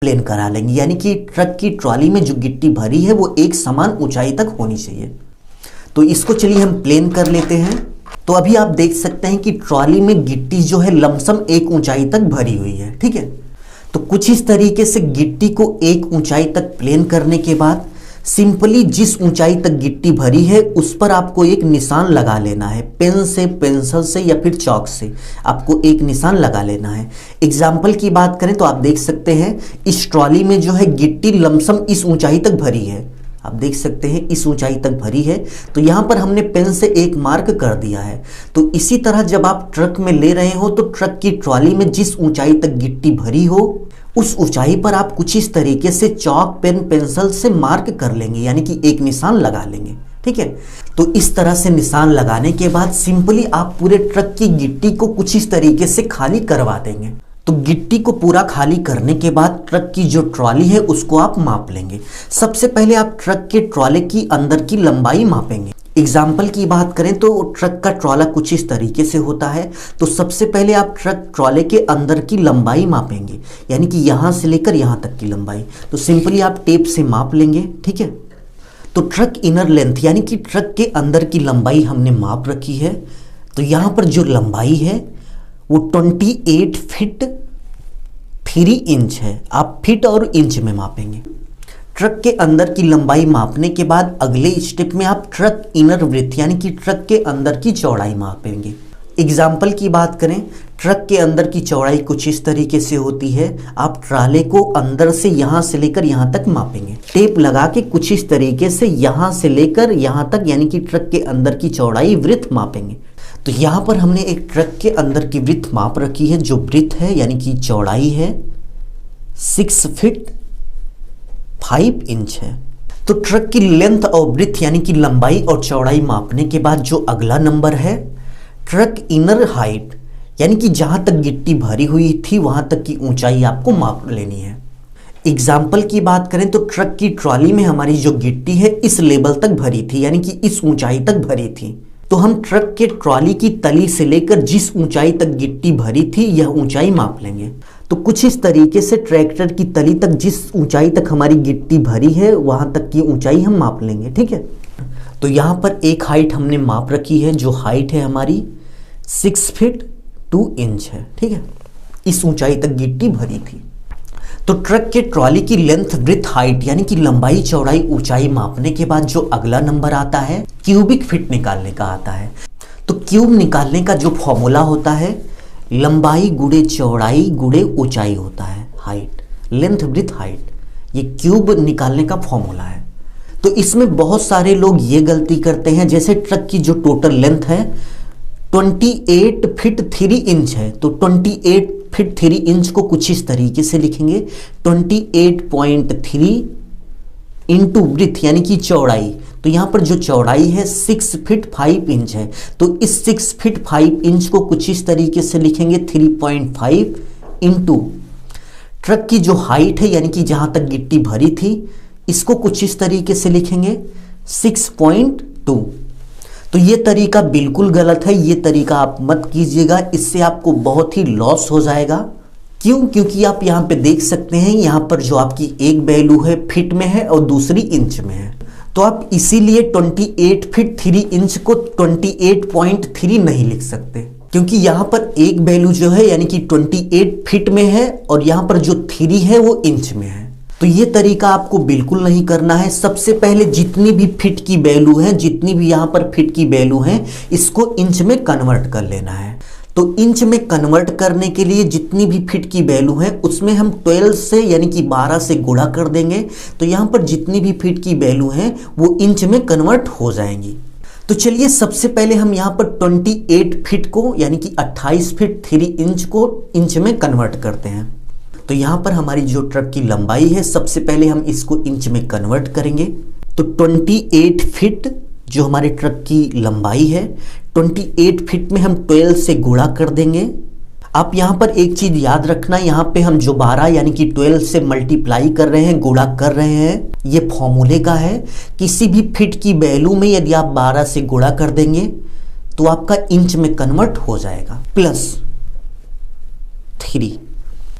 Plane करा लेंगे, यानी कि ट्रक की ट्रॉली में जो गिट्टी भरी है वो एक समान ऊंचाई तक होनी चाहिए। तो इसको चलिए हम प्लेन कर लेते हैं। तो अभी आप देख सकते हैं कि ट्रॉली में गिट्टी जो है लमसम एक ऊंचाई तक भरी हुई है, ठीक है। तो कुछ इस तरीके से गिट्टी को एक ऊंचाई तक प्लेन करने के बाद सिंपली जिस ऊंचाई तक गिट्टी भरी है उस पर आपको एक निशान लगा लेना है। पेन से, पेंसिल से या फिर चौक से आपको एक निशान लगा लेना है। एग्जाम्पल की बात करें तो आप देख सकते हैं इस ट्रॉली में जो है गिट्टी लमसम इस ऊंचाई तक भरी है। आप देख सकते हैं इस ऊंचाई तक भरी है, तो यहाँ पर हमने पेन से एक मार्क कर दिया है। तो इसी तरह जब आप ट्रक में ले रहे हो तो ट्रक की ट्रॉली में जिस ऊंचाई तक गिट्टी भरी हो उस ऊंचाई पर आप कुछ इस तरीके से चौक, पेन, पेंसिल से मार्क कर लेंगे, यानी कि एक निशान लगा लेंगे, ठीक है। तो इस तरह से निशान लगाने के बाद सिंपली आप पूरे ट्रक की गिट्टी को कुछ इस तरीके से खाली करवा देंगे। तो गिट्टी को पूरा खाली करने के बाद ट्रक की जो ट्रॉली है उसको आप माप लेंगे। सबसे पहले आप ट्रक के ट्रॉले की अंदर की लंबाई मापेंगे। एग्जाम्पल की बात करें तो ट्रक का ट्रॉला कुछ इस तरीके से होता है। तो सबसे पहले आप ट्रक ट्रॉले के अंदर की लंबाई मापेंगे, यानी कि यहाँ से लेकर यहाँ तक की लंबाई। तो सिंपली आप टेप से माप लेंगे, ठीक है। तो ट्रक इनर लेंथ यानी कि ट्रक के अंदर की लंबाई हमने माप रखी है। तो यहाँ पर जो लंबाई है वो 28 फीट 3 इंच है। आप फीट और इंच में मापेंगे। ट्रक के अंदर की लंबाई मापने के बाद अगले स्टेप में आप ट्रक इनर विड्थ यानी कि ट्रक के अंदर की चौड़ाई मापेंगे। एग्जाम्पल की बात करें, ट्रक के अंदर की चौड़ाई कुछ इस तरीके से होती है। आप ट्राले को अंदर से यहाँ से लेकर यहाँ तक मापेंगे। टेप लगा के कुछ इस तरीके से यहाँ से लेकर यहाँ तक यानी कि ट्रक के अंदर की चौड़ाई वृत्त मापेंगे। तो यहाँ पर हमने एक ट्रक के अंदर की वृत्त माप रखी है। जो वृत्त है यानी कि चौड़ाई है 6 फीट 5 इंच है। तो ट्रक की लेंथ और ब्रेथ यानी कि लंबाई और चौड़ाई मापने के बाद जो अगला नंबर है ट्रक इनर हाइट, यानी कि जहां तक गिट्टी भरी हुई थी वहां तक की ऊंचाई आपको माप लेनी है। एग्जाम्पल की बात करें तो ट्रक की ट्रॉली में हमारी जो गिट्टी है इस लेवल तक भरी थी, यानी कि इस ऊंचाई तक भरी थी। तो हम ट्रक के ट्रॉली की तली से लेकर जिस ऊंचाई तक गिट्टी भरी थी यह ऊंचाई माप लेंगे। तो कुछ इस तरीके से ट्रैक्टर की तली तक जिस ऊंचाई तक हमारी गिट्टी भरी है वहां तक की ऊंचाई हम माप लेंगे, ठीक है। तो यहाँ पर एक हाइट हमने माप रखी है। जो हाइट है हमारी 6 फीट 2 इंच है, ठीक है। इस ऊंचाई तक गिट्टी भरी थी। तो ट्रक के ट्रॉली की लेंथ ब्रेथ हाइट यानी कि लंबाई चौड़ाई ऊंचाई मापने के बाद जो अगला नंबर आता है क्यूबिक फीट निकालने का आता है। तो क्यूब निकालने का जो फॉर्मूला होता है लंबाई गुणे चौड़ाई गुणे ऊंचाई होता है। हाइट, लेंथ ब्रेथ हाइट, ये क्यूब निकालने का फॉर्मूला है। तो इसमें बहुत सारे लोग ये गलती करते हैं, जैसे ट्रक की जो टोटल लेंथ है 28 फीट 3 इंच है। तो 28 फीट 3 इंच को कुछ इस तरीके से लिखेंगे 28.3 इंटू ब्रेथ यानी कि चौड़ाई। तो यहाँ पर जो चौड़ाई है 6 फीट 5 इंच है। तो इस 6 फीट 5 इंच को कुछ इस तरीके से लिखेंगे 3.5 इंटू ट्रक की जो हाइट है यानी कि जहाँ तक गिट्टी भरी थी इसको कुछ इस तरीके से लिखेंगे 6.2। तो ये तरीका बिल्कुल गलत है, ये तरीका आप मत कीजिएगा, इससे आपको बहुत ही लॉस हो जाएगा। क्यों? क्योंकि आप यहाँ पे देख सकते हैं यहाँ पर जो आपकी एक वैल्यू है फीट में है और दूसरी इंच में है। तो आप इसीलिए 28 फीट 3 इंच को 28.3 नहीं लिख सकते, क्योंकि यहाँ पर एक वैल्यू जो है यानी कि 28 फीट में है और यहाँ पर जो 3 है वो इंच में है। तो ये तरीका आपको बिल्कुल नहीं करना है। सबसे पहले जितनी भी फीट की वैल्यू है, जितनी भी यहाँ पर फीट की वैल्यू है, इसको इंच में कन्वर्ट कर लेना है। तो इंच में कन्वर्ट करने के लिए जितनी भी फीट की वैल्यू है उसमें हम 12 से यानी कि 12 से गुणा कर देंगे। तो यहाँ पर जितनी भी फीट की वैल्यू है वो इंच में कन्वर्ट हो जाएंगी। तो चलिए सबसे पहले हम यहाँ पर 28 फीट को यानी कि 28 फीट 3 इंच को इंच में कन्वर्ट करते हैं। तो यहाँ पर हमारी जो ट्रक की लंबाई है सबसे पहले हम इसको इंच में कन्वर्ट करेंगे। तो 28 फीट जो हमारे ट्रक की लंबाई है 28 फीट में हम 12 से गुणा कर देंगे। आप यहाँ पर एक चीज याद रखना, यहाँ पे हम जो 12 यानी कि 12 से मल्टीप्लाई कर रहे हैं, गुणा कर रहे हैं, ये फॉर्मूले का है। किसी भी फीट की वैल्यू में यदि आप 12 से गुणा कर देंगे तो आपका इंच में कन्वर्ट हो जाएगा। +3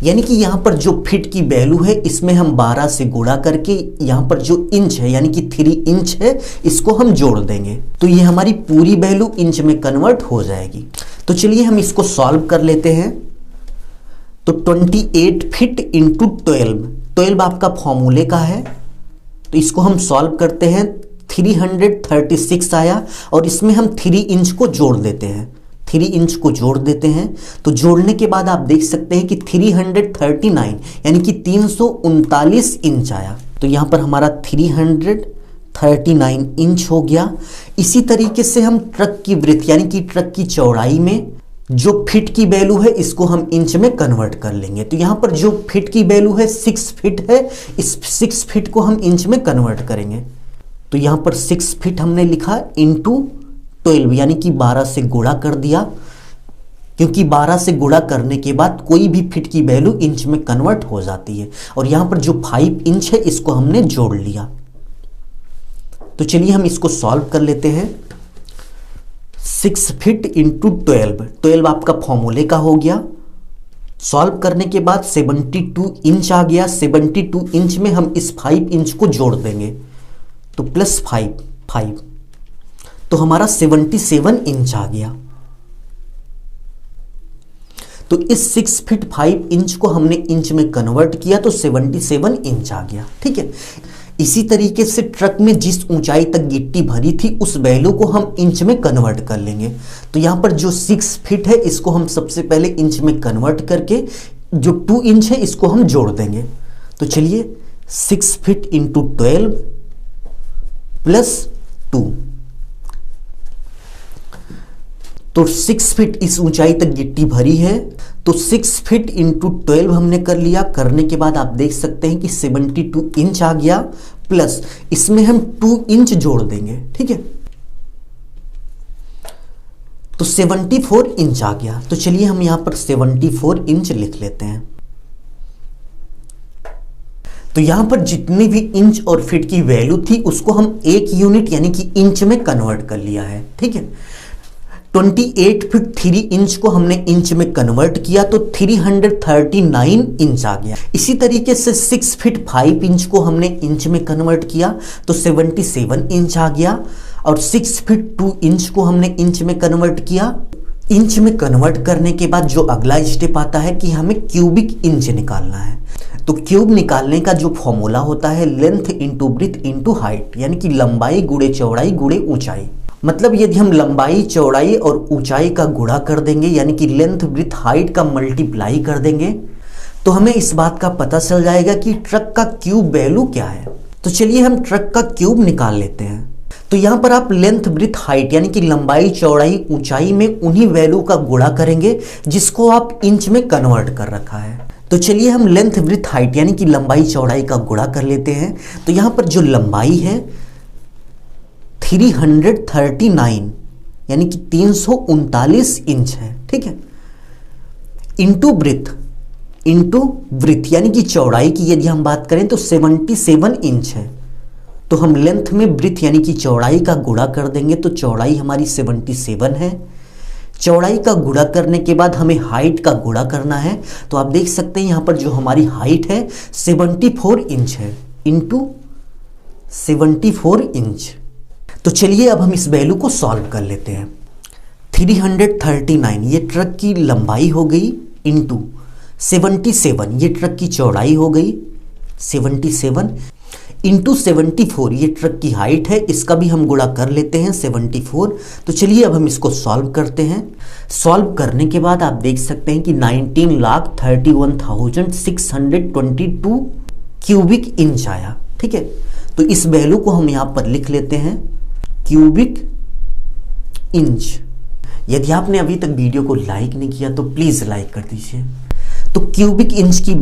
यानी कि यहाँ पर जो फीट की वैल्यू है इसमें हम 12 से गुणा करके यहाँ पर जो इंच है यानी कि 3 इंच है इसको हम जोड़ देंगे, तो ये हमारी पूरी वैल्यू इंच में कन्वर्ट हो जाएगी। तो चलिए हम इसको सॉल्व कर लेते हैं। तो 28 फीट इंटू 12 आपका फॉर्मूले का है, तो इसको हम सॉल्व करते हैं। 336 आया और इसमें हम 3 इंच को जोड़ देते हैं, 3 इंच को जोड़ देते हैं। तो जोड़ने के बाद आप देख सकते हैं कि 339 यानी कि 339 इंच आया। तो यहाँ पर हमारा 339 इंच हो गया। इसी तरीके से हम ट्रक की वृत्त यानी कि ट्रक की चौड़ाई में जो फीट की वैल्यू है इसको हम इंच में कन्वर्ट कर लेंगे। तो यहाँ पर जो फीट की वैल्यू है 6 फीट है, इस 6 फीट को हम इंच में कन्वर्ट करेंगे। तो यहाँ पर 6 फीट हमने लिखा इंटू 12 यानी कि 12 से गुणा कर दिया, क्योंकि 12 से गुणा करने के बाद कोई भी फीट की वैल्यू इंच में कन्वर्ट हो जाती है। और यहाँ पर जो 5 इंच है इसको हमने जोड़ लिया। तो चलिए हम इसको सॉल्व कर लेते हैं। 6 फीट इंटू 12 आपका फॉर्मूले का हो गया। सॉल्व करने के बाद 72 इंच आ गया। 72 इंच में हम इस 5 इंच को जोड़ देंगे, तो प्लस 5 तो हमारा 77 इंच आ गया। तो इस 6 फीट 5 इंच को हमने इंच में कन्वर्ट किया तो 77 इंच आ गया। ठीक है, इसी तरीके से ट्रक में जिस ऊंचाई तक गिट्टी भरी थी उस वैल्यू को हम इंच में कन्वर्ट कर लेंगे। तो यहाँ पर जो 6 फीट है इसको हम सबसे पहले इंच में कन्वर्ट करके जो 2 इंच है इसको हम जोड़ देंगे। तो चलिए 6 फीट इंटू 12 प्लस 2, तो 6 फीट इस ऊंचाई तक गिट्टी भरी है, तो 6 फीट इंटू 12 हमने कर लिया। करने के बाद आप देख सकते हैं कि 72 इंच आ गया, प्लस इसमें हम 2 इंच जोड़ देंगे। ठीक है, तो 74 इंच आ गया। तो चलिए हम यहां पर 74 इंच लिख लेते हैं। तो यहां पर जितनी भी इंच और फीट की वैल्यू थी उसको हम एक यूनिट यानी कि इंच में कन्वर्ट कर लिया है। ठीक है, 28 फीट 3 इंच को हमने इंच में कन्वर्ट किया तो 339 इंच आ गया। इसी तरीके से 6 फीट 5 इंच को हमने इंच में कन्वर्ट किया तो 77 इंच आ गया। और 6 फीट 2 इंच को हमने इंच में कन्वर्ट किया। इंच में कन्वर्ट करने के बाद जो अगला स्टेप आता है कि हमें क्यूबिक इंच निकालना है। तो क्यूब निकालने का जो फॉर्मूला होता है length into breadth into height, यानी कि लंबाई गुणे चौड़ाई गुणे ऊंचाई। मतलब यदि हम लंबाई चौड़ाई और ऊंचाई का गुणा कर देंगे यानी कि लेंथ ब्रीथ हाइट का मल्टीप्लाई कर देंगे तो हमें इस बात का पता चल जाएगा कि ट्रक का क्यूब वैल्यू क्या है। तो चलिए हम ट्रक का क्यूब निकाल लेते हैं। तो यहां पर आप लेंथ ब्रीथ हाइट यानी कि लंबाई चौड़ाई ऊंचाई में उन्हीं वैल्यू का गुणा करेंगे जिसको आप इंच में कन्वर्ट कर रखा है। तो चलिए हम लेंथ ब्रीथ हाइट यानी कि लंबाई चौड़ाई का गुणा कर लेते हैं। तो यहां पर जो लंबाई है 339 यानी कि 339 इंच है। ठीक है, इंटू ब्रीथ यानी कि चौड़ाई की यदि हम बात करें तो 77 इंच है। तो हम लेंथ में ब्रीथ यानी कि चौड़ाई का गुणा कर देंगे तो चौड़ाई हमारी 77 है। चौड़ाई का गुणा करने के बाद हमें हाइट का गुणा करना है। तो आप देख सकते हैं यहाँ पर जो हमारी हाइट है 74 इंच है इंटू 74 इंच। तो चलिए अब हम इस वैल्यू को सॉल्व कर लेते हैं। 339 ये ट्रक की लंबाई हो गई इंटू 77 ये ट्रक की चौड़ाई हो गई 77 इंटू 74 ये ट्रक की हाइट है, इसका भी हम गुणा कर लेते हैं 74। तो चलिए अब हम इसको सॉल्व करते हैं। सॉल्व करने के बाद आप देख सकते हैं कि 19,31,622 क्यूबिक इंच आया। ठीक है, तो इस वैल्यू को हम यहाँ पर लिख लेते हैं क्यूबिक इंच। यदि आपने अभी तक वीडियो को लाइक नहीं किया तो प्लीज लाइक कर दीजिए। तो क्यूबिक इंच की